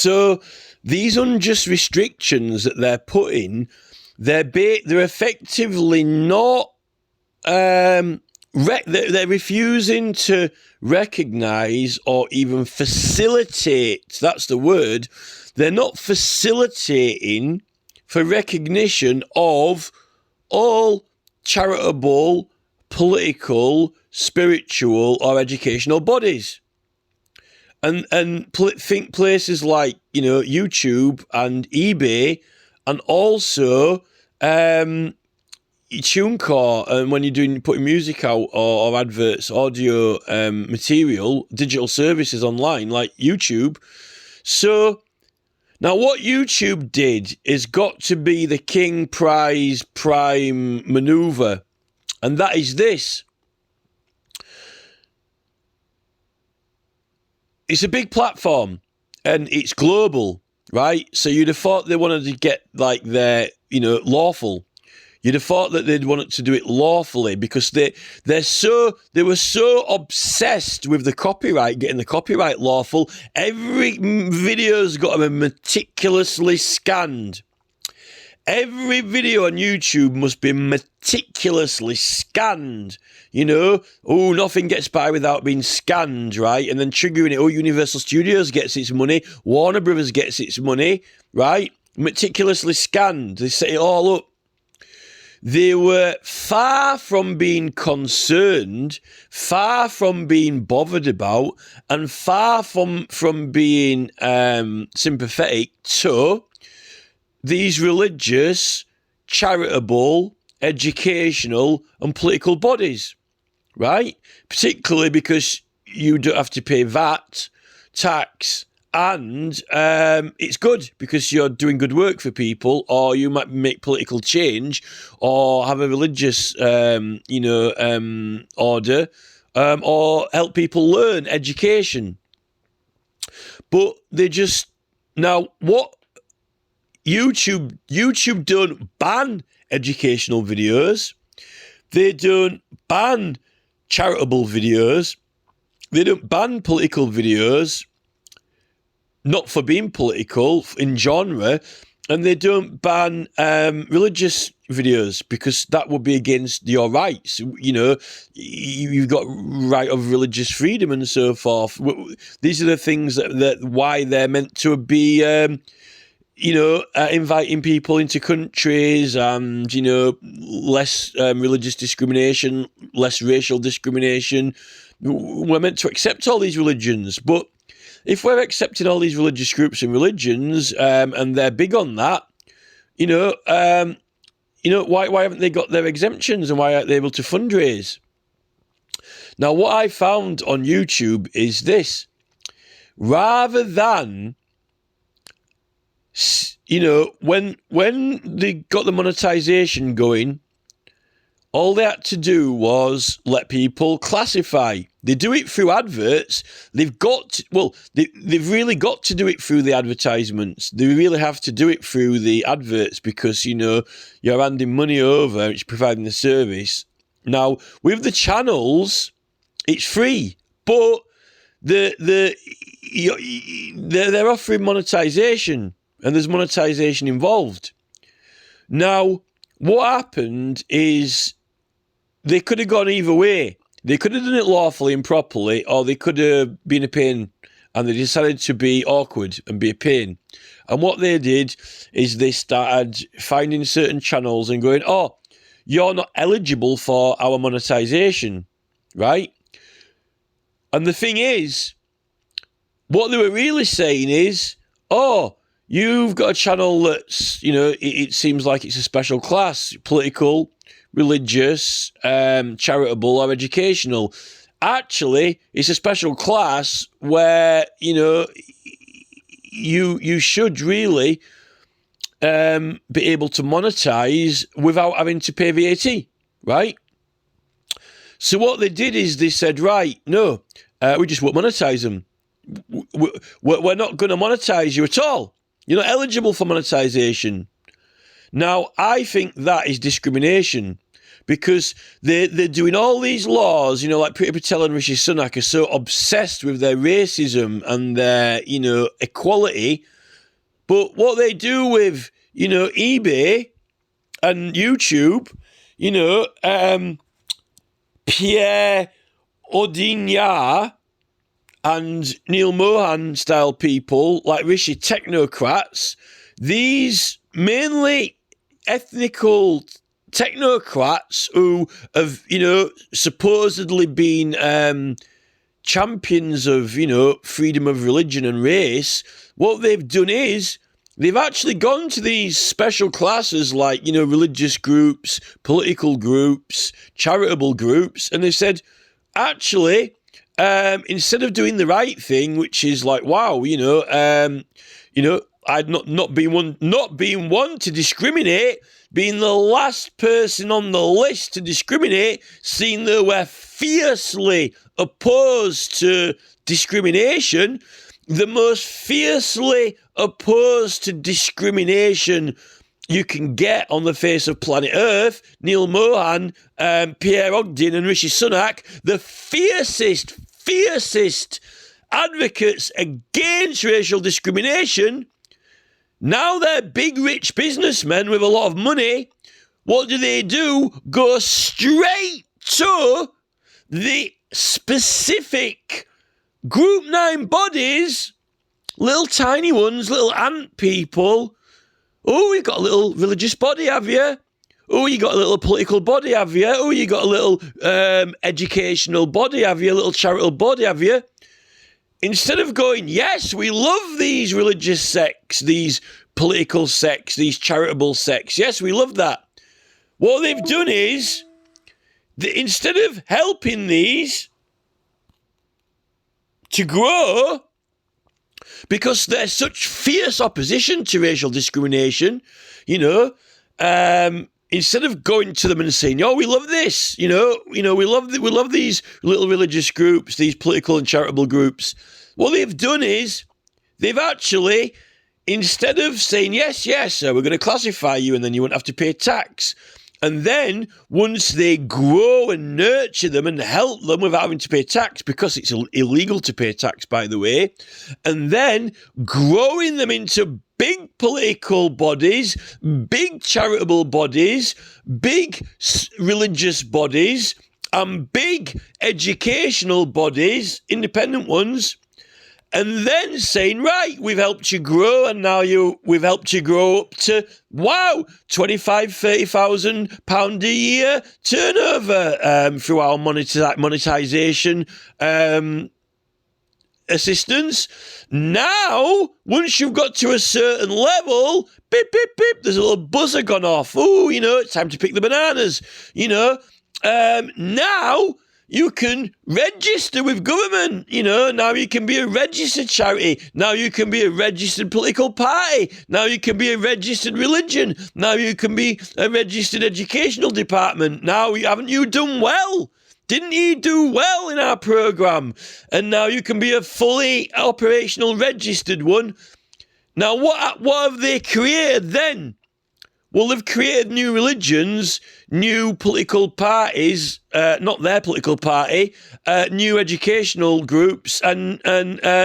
So these unjust restrictions that they're putting, they're effectively not, they're refusing to recognise or even facilitate, that's the word, they're not facilitating for recognition of all charitable, political, spiritual or educational bodies. And think places like, YouTube and eBay, and also TuneCore, and when you're putting music out or adverts, audio material, digital services online like YouTube. So now what YouTube did is got to be the king prize prime maneuver, and that is this. It's a big platform and it's global, right? So you'd have thought they wanted to get like their, lawful. You'd have thought that they'd wanted to do it lawfully because they were so obsessed with the copyright, getting the copyright lawful. Every video's got to be meticulously scanned. Every video on YouTube must be meticulously scanned. Nothing gets by without being scanned, right? And then triggering it. Universal Studios gets its money. Warner Brothers gets its money, right? Meticulously scanned. They set it all up. They were far from being concerned, far from being bothered about, and far from being sympathetic to these religious, charitable, educational, and political bodies, right? Particularly because you don't have to pay VAT, tax, and it's good because you're doing good work for people, or you might make political change, or have a religious, order, or help people learn education. But they just now what. YouTube don't ban educational videos. They don't ban charitable videos. They don't ban political videos, not for being political in genre, and they don't ban religious videos because that would be against your rights. You've got right of religious freedom and so forth. These are the things that why they're meant to be. Inviting people into countries and, less religious discrimination, less racial discrimination. We're meant to accept all these religions. But if we're accepting all these religious groups and religions, and they're big on that, why haven't they got their exemptions and why aren't they able to fundraise? Now, what I found on YouTube is this. Rather than... when they got the monetization going, all they had to do was let people classify. They do it through adverts. They've really got to do it through the advertisements. They really have to do it through the adverts because, you're handing money over, it's providing the service. Now, with the channels, it's free, but they're offering monetization. And there's monetization involved. Now, what happened is they could have gone either way. They could have done it lawfully and properly, or they could have been a pain, and they decided to be awkward and be a pain. And what they did is they started finding certain channels and going, oh, you're not eligible for our monetization, right? And the thing is, what they were really saying is, oh, you've got a channel that's, it seems like it's a special class, political, religious, charitable or educational. Actually, it's a special class where, you should really be able to monetize without having to pay VAT, right? So what they did is they said, right, no, we just won't monetize them. We're not going to monetize you at all. You're not eligible for monetization. Now, I think that is discrimination because they're doing all these laws, you know, like Priti Patel and Rishi Sunak are so obsessed with their racism and their, you know, equality. But what they do with, you know, eBay and YouTube, you know, Pierre Odinia and Neil Mohan style people like Rishi technocrats, these mainly ethnical technocrats who have, you know, supposedly been champions of, you know, freedom of religion and race, what they've done is they've actually gone to these special classes like, you know, religious groups, political groups, charitable groups, and they said, actually, instead of doing the right thing, which is like, wow, you know, I'd not being one to discriminate, being the last person on the list to discriminate, seeing that we're fiercely opposed to discrimination, the most fiercely opposed to discrimination you can get on the face of planet Earth, Neil Mohan, Pierre Ogden and Rishi Sunak, the fiercest advocates against racial discrimination. Now they're big rich businessmen with a lot of money. What do? Go straight to the specific Group 9 bodies, little tiny ones, little ant people. Oh, you got a little religious body, have you? Oh, you got a little political body, have you? Oh, you got a little educational body, have you? A little charitable body, have you? Instead of going, yes, we love these religious sects, these political sects, these charitable sects. Yes, we love that. What they've done is, instead of helping these to grow, because they're such fierce opposition to racial discrimination, you know, instead of going to them and saying, "Oh, we love this," we love these little religious groups, these political and charitable groups. What they've done is they've actually, instead of saying, "Yes, we're going to classify you, and then you won't have to pay tax," and then once they grow and nurture them and help them without having to pay tax, because it's illegal to pay tax, by the way, and then growing them into big political bodies, big charitable bodies, big religious bodies, and big educational bodies, independent ones, and then saying, right, we've helped you grow, and now we've helped you grow up to, wow, £25,000-30,000 a year turnover through our monetization assistance. Now, once you've got to a certain level, beep, beep, beep, there's a little buzzer gone off. Oh, it's time to pick the bananas. Now you can register with government. Now you can be a registered charity. Now you can be a registered political party. Now you can be a registered religion. Now you can be a registered educational department. Now, haven't you done well? Didn't you do well in our program? And now you can be a fully operational registered one. Now, what have they created then? Well, they've created new religions, new political parties, not their political party, new educational groups, and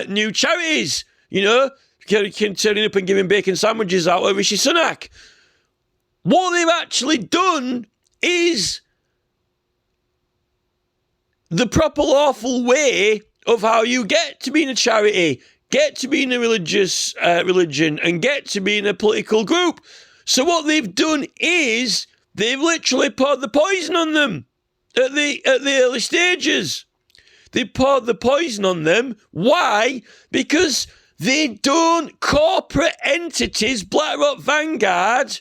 new charities. Turning up and giving bacon sandwiches out of Rishi Sunak. What they've actually done is the proper lawful way of how you get to being a charity, get to being a religious religion, and get to being a political group. So what they've done is they've literally poured the poison on them at the early stages. They poured the poison on them. Why? Because corporate entities, BlackRock, Vanguard,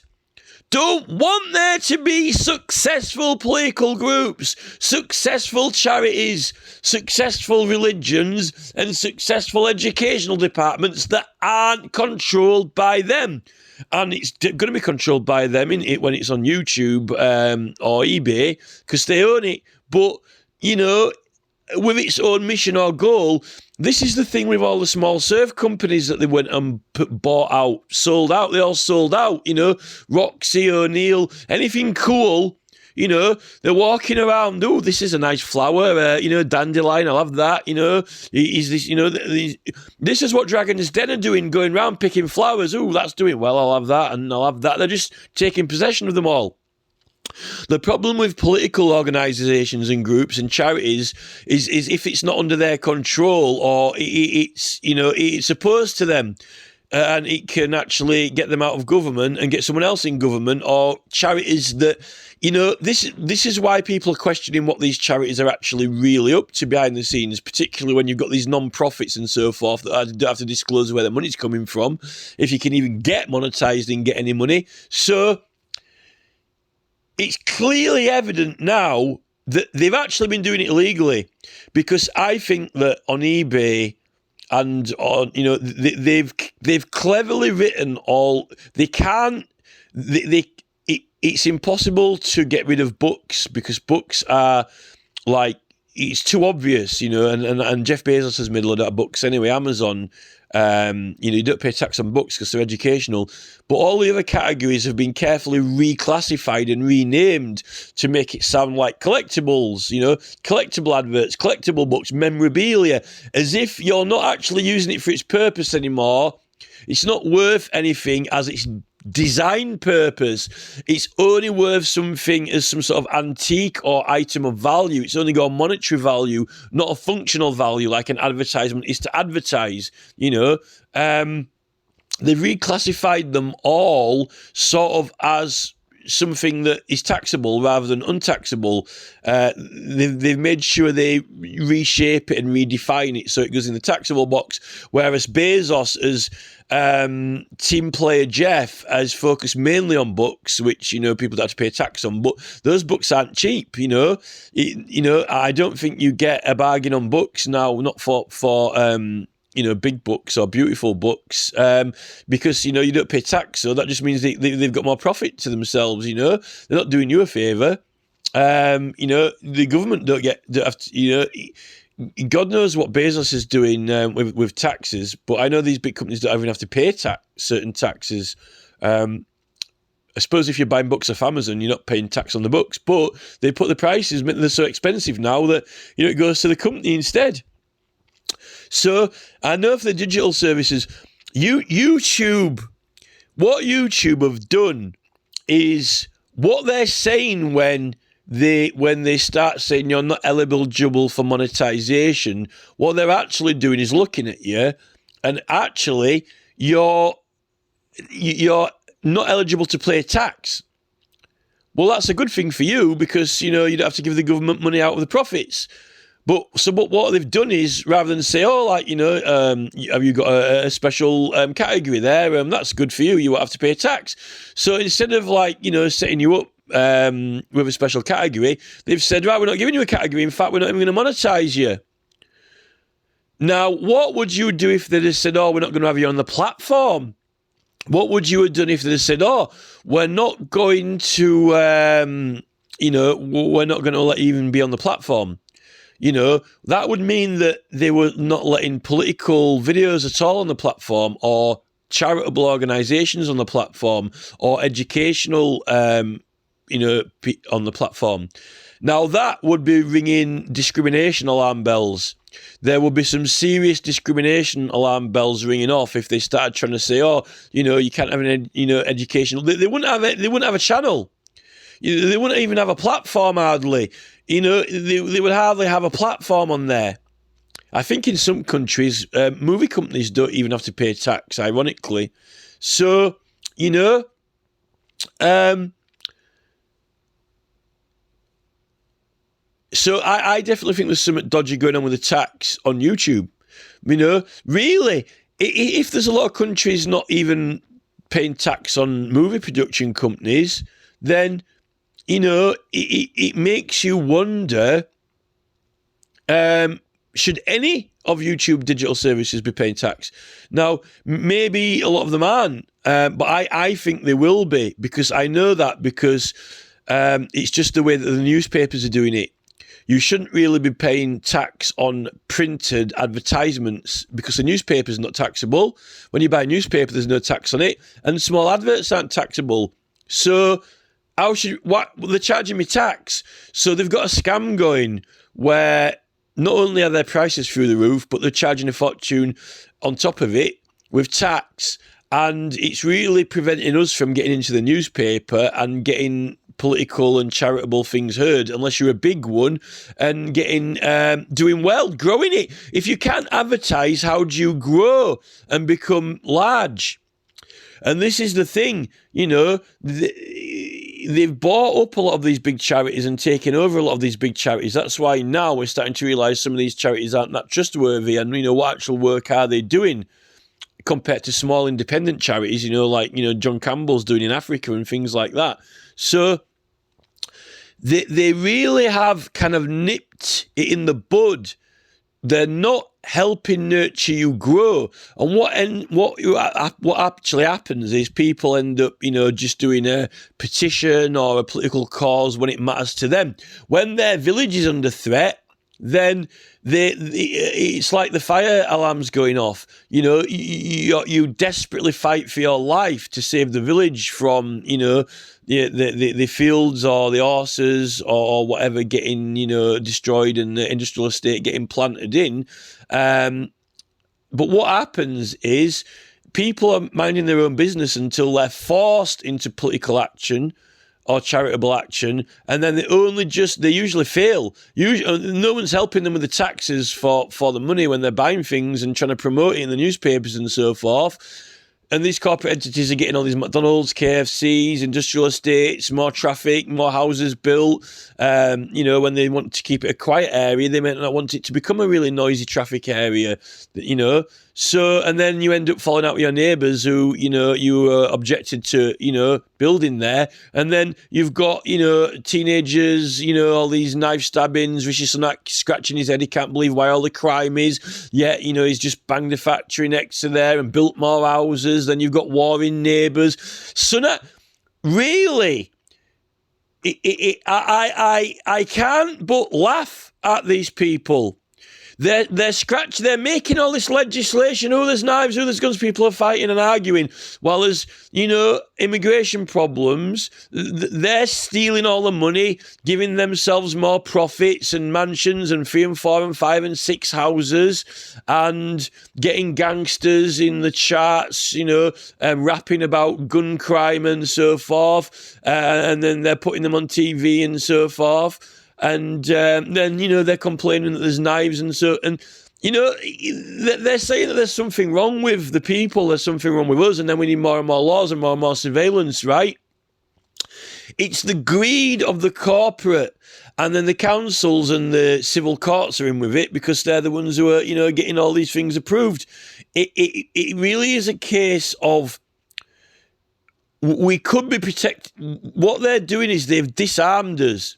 don't want there to be successful political groups, successful charities, successful religions, and successful educational departments that aren't controlled by them. And it's going to be controlled by them when it's on YouTube or eBay, because they own it. But, with its own mission or goal, this is the thing with all the small surf companies that they went and bought out, sold out. They all sold out, Roxy, O'Neill, anything cool, You know, they're walking around. Oh, this is a nice flower. You know, dandelion. I'll have that. You know, is this? You know, this is what Dragon's Den are doing, going around picking flowers. Oh, that's doing well. I'll have that, and I'll have that. They're just taking possession of them all. The problem with political organisations and groups and charities is if it's not under their control, or it's, you know, it's opposed to them, and it can actually get them out of government and get someone else in government, or charities that, you know, this is why people are questioning what these charities are actually really up to behind the scenes, particularly when you've got these non-profits and so forth that don't have to disclose where the money's coming from, if you can even get monetised and get any money. So it's clearly evident now that they've actually been doing it illegally, because I think that on eBay and on, you know, they've cleverly written all they can. It's impossible to get rid of books, because books are like, it's too obvious, you know, and Jeff Bezos has made a lot of books anyway. Amazon, you know, you don't pay tax on books because they're educational, but all the other categories have been carefully reclassified and renamed to make it sound like collectibles, you know, collectible adverts, collectible books, memorabilia, as if you're not actually using it for its purpose anymore. It's not worth anything as its design purpose. It's only worth something as some sort of antique or item of value. It's only got a monetary value, not a functional value like an advertisement is to advertise, you know. They've reclassified them all sort of as something that is taxable rather than untaxable. They've made sure they reshape it and redefine it so it goes in the taxable box, whereas Bezos as team player Jeff has focused mainly on books, which, you know, people have to pay tax on, but those books aren't cheap, you know. You know, I don't think you get a bargain on books now, not for you know, big books or beautiful books, because, you know, you don't pay tax, so that just means they've got more profit to themselves, you know. They're not doing you a favour. You know, the government don't have to, you know, God knows what Bezos is doing with taxes, but I know these big companies don't even have to pay certain taxes. I suppose if you're buying books off Amazon, you're not paying tax on the books, but they put the prices, they're so expensive now that, you know, it goes to the company instead. So I know for the digital services, YouTube, what YouTube have done is what they're saying when they start saying you're not eligible for monetization. What they're actually doing is looking at you, and actually you're not eligible to pay tax. Well, that's a good thing for you, because, you know, you don't have to give the government money out of the profits. But what they've done is, rather than say, oh, like, you know, have you got a special category there? That's good for you. You won't have to pay tax. So instead of, like, you know, setting you up with a special category, they've said, right, we're not giving you a category. In fact, we're not even going to monetize you. Now, what would you do if they'd have said, oh, we're not going to have you on the platform? What would you have done if they'd said, oh, we're not going to, you know, we're not going to let you even be on the platform? You know, that would mean that they were not letting political videos at all on the platform, or charitable organisations on the platform, or educational, you know, on the platform. Now, that would be ringing discrimination alarm bells. There would be some serious discrimination alarm bells ringing off if they started trying to say, oh, you know, you can't have an, you know, educational. They wouldn't have it. They wouldn't have a channel. They wouldn't even have a platform, hardly. You know, they would hardly have a platform on there. I think in some countries, movie companies don't even have to pay tax, ironically. So, you know, so I definitely think there's something dodgy going on with the tax on YouTube. You know, really, if there's a lot of countries not even paying tax on movie production companies, then, you know, it makes you wonder, should any of YouTube digital services be paying tax? Now, maybe a lot of them aren't, but I think they will be, because I know that, because it's just the way that the newspapers are doing it. You shouldn't really be paying tax on printed advertisements, because the newspaper is not taxable. When you buy a newspaper, there's no tax on it, and small adverts aren't taxable. So what they're charging me tax. So they've got a scam going where not only are their prices through the roof, but they're charging a fortune on top of it with tax. And it's really preventing us from getting into the newspaper and getting political and charitable things heard, unless you're a big one, and getting doing well, growing it. If you can't advertise, how do you grow and become large? And this is the thing, they've bought up a lot of these big charities and taken over a lot of these big charities. That's why now we're starting to realise some of these charities aren't that trustworthy, and what actual work are they doing compared to small independent charities, like John Campbell's doing in Africa and things like that. So they really have kind of nipped it in the bud. They're not helping nurture you grow. And what actually happens is people end up, just doing a petition or a political cause when it matters to them. When their village is under threat, then it's like the fire alarm's going off. You desperately fight for your life to save the village from, the fields or the horses or whatever getting, destroyed and the industrial estate getting planted in. But what happens is people are minding their own business until they're forced into political action or charitable action, and then they usually fail. No one's helping them with the taxes for the money when they're buying things and trying to promote it in the newspapers and so forth. And these corporate entities are getting all these McDonald's, KFCs, industrial estates, more traffic, more houses built. When they want to keep it a quiet area, they might not want it to become a really noisy traffic area, So, and then you end up falling out with your neighbours who, you objected to, building there. And then you've got, teenagers, all these knife stabbings, Rishi Sunak scratching his head. He can't believe why all the crime is. Yet, he's just banged a factory next to there and built more houses. Then you've got warring neighbours. Sunak, really, I can't but laugh at these people. They're making all this legislation. Oh, there's knives, oh, there's guns. People are fighting and arguing. While there's, immigration problems, they're stealing all the money, giving themselves more profits and mansions and 3 and 4 and 5 and 6 houses, and getting gangsters in the charts, rapping about gun crime and so forth. And then they're putting them on TV and so forth. And then, they're complaining that there's knives and so, and, they're saying that there's something wrong with the people, there's something wrong with us, and then we need more and more laws and more surveillance, right? It's the greed of the corporate, and then the councils and the civil courts are in with it because they're the ones who are, getting all these things approved. It really is a case of we could be protected. What they're doing is they've disarmed us.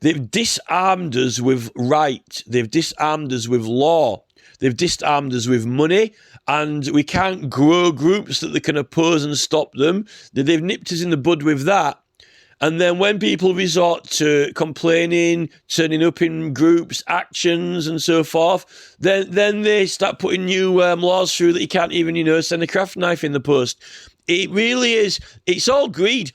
They've disarmed us with right. They've disarmed us with law. They've disarmed us with money, and we can't grow groups that they can oppose and stop them. They've nipped us in the bud with that. And then when people resort to complaining, turning up in groups, actions and so forth, then they start putting new laws through that you can't even, send a craft knife in the post. It really is. It's all greed.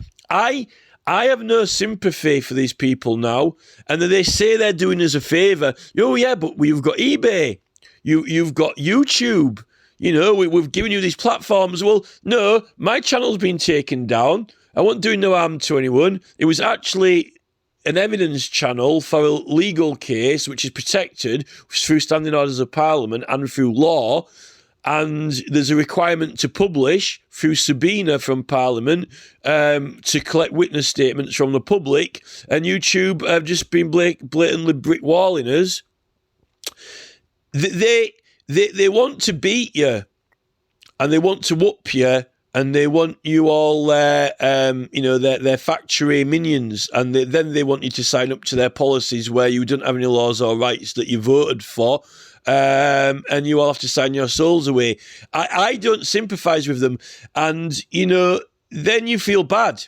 I have no sympathy for these people now, and they say they're doing us a favour. Oh yeah, but we've got eBay, you've got YouTube. We've given you these platforms. Well, no, my channel's been taken down. I wasn't doing no harm to anyone. It was actually an evidence channel for a legal case, which is protected through standing orders of Parliament and through law. And there's a requirement to publish through subpoena from Parliament to collect witness statements from the public. And YouTube have just been blatantly brickwalling us. They want to beat you, and they want to whoop you, and they want you all their factory minions, and then they want you to sign up to their policies where you don't have any laws or rights that you voted for. And you all have to sign your souls away. I don't sympathise with them. And, then you feel bad.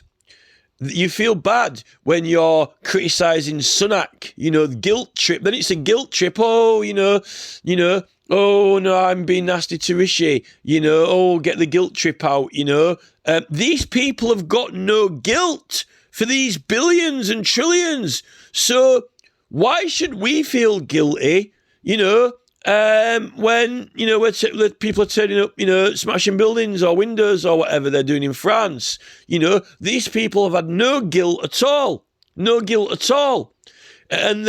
You feel bad when you're criticising Sunak, guilt trip. Then it's a guilt trip. Oh, oh, no, I'm being nasty to Rishi. Oh, get the guilt trip out, These people have got no guilt for these billions and trillions. So why should we feel guilty, when, where people are turning up, smashing buildings or windows or whatever they're doing in France? These people have had no guilt at all. No guilt at all. And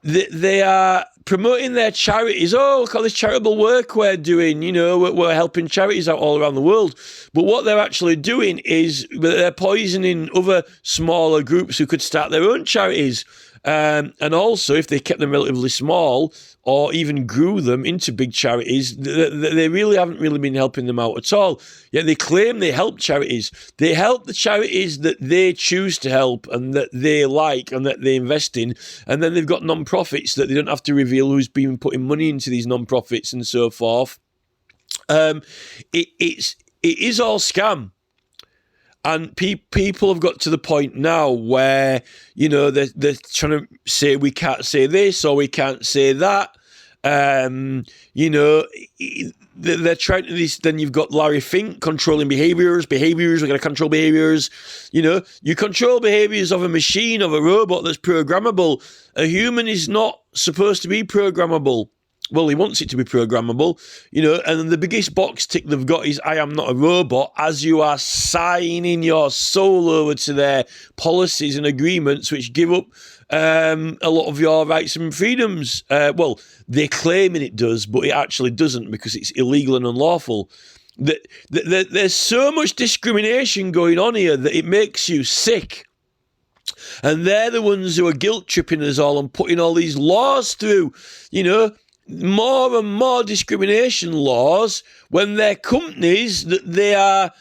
they are promoting their charities. Oh, look at this charitable work we're doing. We're helping charities out all around the world. But what they're actually doing is they're poisoning other smaller groups who could start their own charities. And also, if they kept them relatively small or even grew them into big charities, they really haven't really been helping them out at all. Yet they claim they help charities. They help the charities that they choose to help and that they like and that they invest in. And then they've got non-profits that they don't have to reveal who's been putting money into these non-profits and so forth. It is all scam. And people have got to the point now where, they're trying to say we can't say this or we can't say that. They're trying to this. Then you've got Larry Fink controlling behaviors. We're going to control behaviors. You control behaviors of a machine, of a robot that's programmable. A human is not supposed to be programmable. Well, he wants it to be programmable, and the biggest box tick they've got is I am not a robot, as you are signing your soul over to their policies and agreements which give up a lot of your rights and freedoms. Well, they're claiming it does, but it actually doesn't because it's illegal and unlawful. There's so much discrimination going on here that it makes you sick. And they're the ones who are guilt-tripping us all and putting all these laws through, more and more discrimination laws when their companies that they are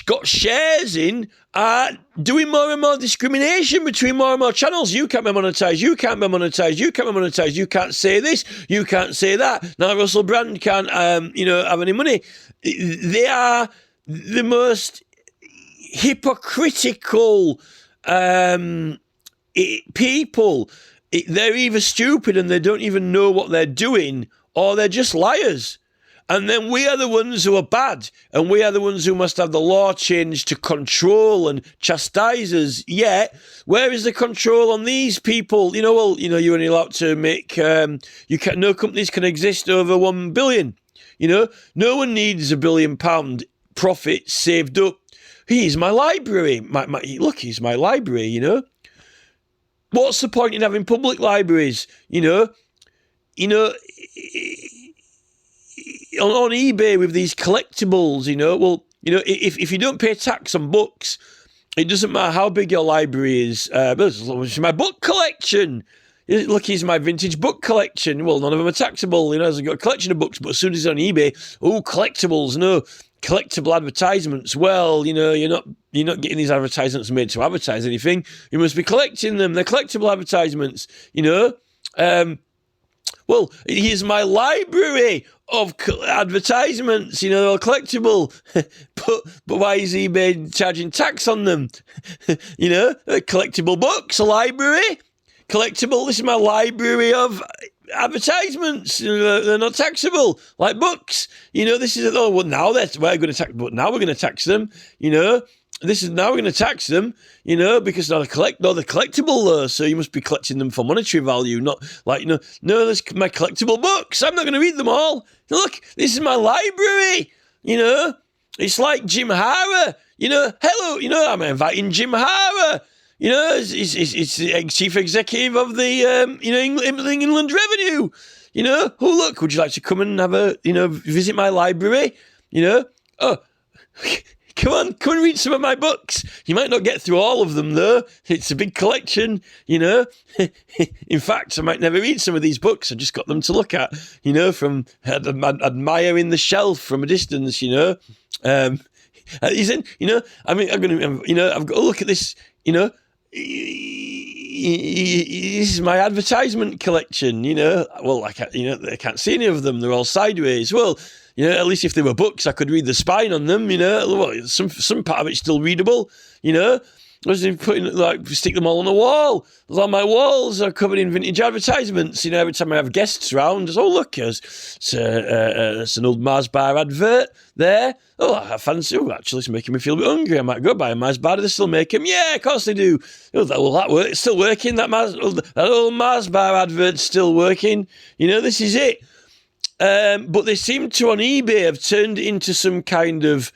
got shares in are doing more and more discrimination between more and more channels. You can't be monetized, you can't be monetized, you can't be monetized, you can't say this, you can't say that. Now Russell Brand can't, have any money. They are the most hypocritical people. They're either stupid and they don't even know what they're doing, or they're just liars. And then we are the ones who are bad, and we are the ones who must have the law changed to control and chastise us. Yet, where is the control on these people? You're only allowed to make, no companies can exist over 1 billion. No one needs £1 billion profit saved up. Here's my library. Look, here's my library, What's the point in having public libraries? On eBay with these collectibles, if you don't pay tax on books, it doesn't matter how big your library is. It's my book collection. Look, here's my vintage book collection. Well, none of them are taxable. I've got a collection of books, but as soon as it's on eBay, collectibles, no. Collectible advertisements. Well, you're not getting these advertisements made to advertise anything. You must be collecting them. They're collectible advertisements. Well, here's my library of advertisements. They're collectible. but why is eBay charging tax on them? Collectible books, a library. Collectible. This is my library of advertisements. They're not taxable like books. This is now we're going to tax, but now we're going to tax them. This is now we're going to tax them. Because they're collectible though, so you must be collecting them for monetary value, not like no. This my collectible books. I'm not going to read them all. Look, this is my library. It's like Jim Hara. Hello. I'm inviting Jim Hara. He's the chief executive of the, England Revenue. Look, would you like to come and have visit my library? Oh, come on, come and read some of my books. You might not get through all of them, though. It's a big collection, In fact, I might never read some of these books. I just got them to look at, from admiring the shelf from a distance, I'm going to, I've got to look at this, this is my advertisement collection, Well, I can't see any of them. They're all sideways. Well, at least if they were books, I could read the spine on them, Some part of it's still readable, I was putting, like, stick them all on the wall. All my walls are covered in vintage advertisements. You know, every time I have guests around, just, oh, look, it's an old Mars bar advert there. Oh, I fancy, actually, it's making me feel a bit hungry. I might go buy a Mars bar. Do they still make them? Yeah, of course they do. Oh, that work? It's still working, that old Mars bar advert's still working. You know, this is it. But they seem to, on eBay, have turned it into some kind of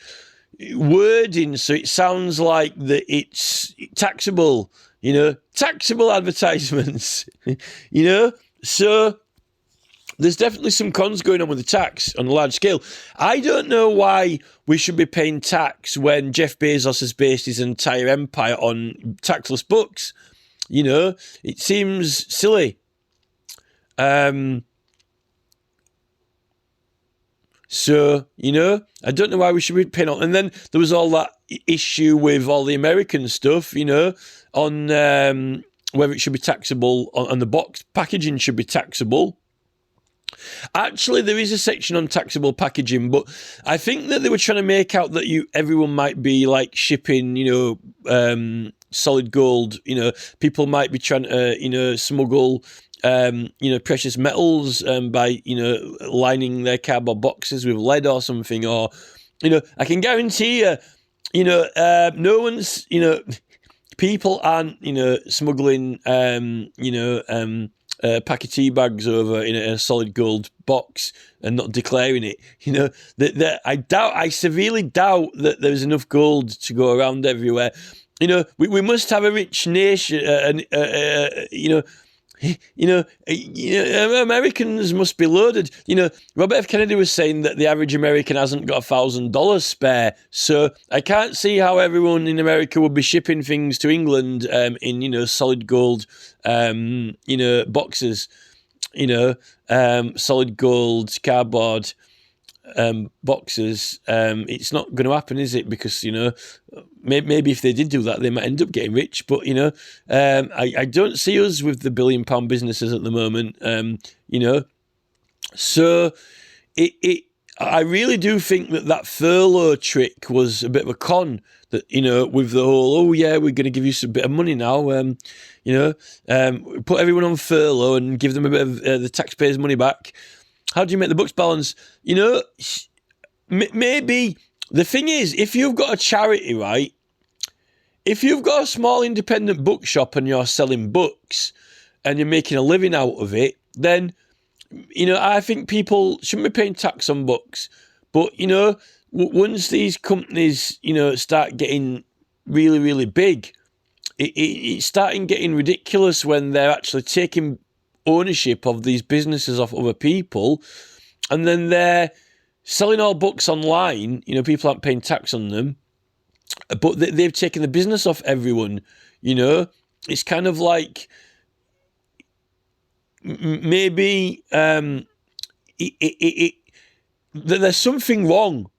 wording, so it sounds like that it's taxable, you know, taxable advertisements, you know. So there's definitely some cons going on with the tax on a large scale. I don't know why we should be paying tax when Jeff Bezos has based his entire empire on taxless books. You know, it seems silly. So, you know, I don't know why we should be paying on. And then there was all that issue with all the American stuff, you know, on whether it should be taxable, on the box packaging should be taxable. Actually, there is a section on taxable packaging, but I think that they were trying to make out that everyone might be like shipping, you know, solid gold, you know, people might be trying to, you know, smuggle you know, precious metals by, you know, lining their cardboard boxes with lead or something. Or, you know, I can guarantee you, you know, no one's, you know, people aren't, you know, smuggling, you know, pack of tea bags over in a solid gold box and not declaring it. You know, I severely doubt that there's enough gold to go around everywhere. You know, we must have a rich nation, you know, Americans must be loaded. You know, Robert F. Kennedy was saying that the average American hasn't got $1,000 spare. So I can't see how everyone in America would be shipping things to England in, you know, solid gold, you know, boxes, you know, solid gold cardboard boxes. It's not going to happen, is it? Because, you know, maybe if they did do that, they might end up getting rich. But, you know, I don't see us with the £1 billion businesses at the moment, you know. So I really do think that furlough trick was a bit of a con. That, you know, with the whole, oh yeah, we're going to give you some bit of money now, you know, put everyone on furlough and give them a bit of the taxpayers' money back. How do you make the books balance? You know, maybe the thing is, if you've got a charity, right? If you've got a small independent bookshop and you're selling books and you're making a living out of it, then, you know, I think people shouldn't be paying tax on books. But, you know, once these companies, you know, start getting really, really big, it's starting getting ridiculous when they're actually taking ownership of these businesses off other people, and then they're selling all books online. You know, people aren't paying tax on them, but they've taken the business off everyone. You know, it's kind of like maybe there's something wrong.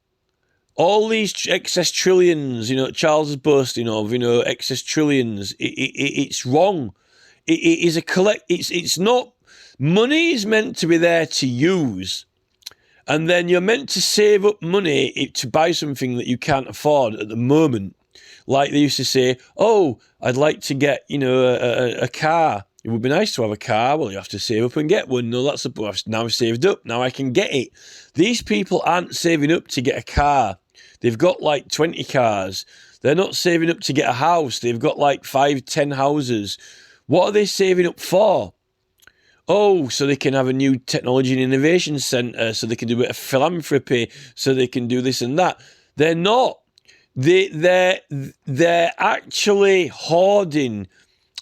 All these excess trillions, you know, Charles is boasting of, you know, excess trillions. It's wrong. It is a it's not, money is meant to be there to use, and then you're meant to save up money to buy something that you can't afford at the moment. Like they used to say, oh, I'd like to get, you know, a car. It would be nice to have a car. Well, you have to save up and get one. No, now I've saved up. Now I can get it. These people aren't saving up to get a car. They've got like 20 cars. They're not saving up to get a house. They've got like 5, 10 houses. What are they saving up for? Oh, so they can have a new technology and innovation centre, so they can do a bit of philanthropy, so they can do this and that. They're not. They're actually hoarding.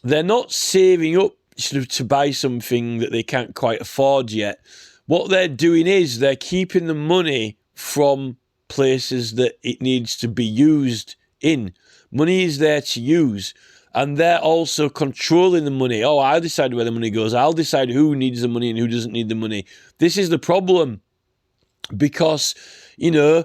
They're not saving up to buy something that they can't quite afford yet. What they're doing is they're keeping the money from places that it needs to be used in. Money is there to use. And they're also controlling the money. Oh, I'll decide where the money goes. I'll decide who needs the money and who doesn't need the money. This is the problem. Because, you know,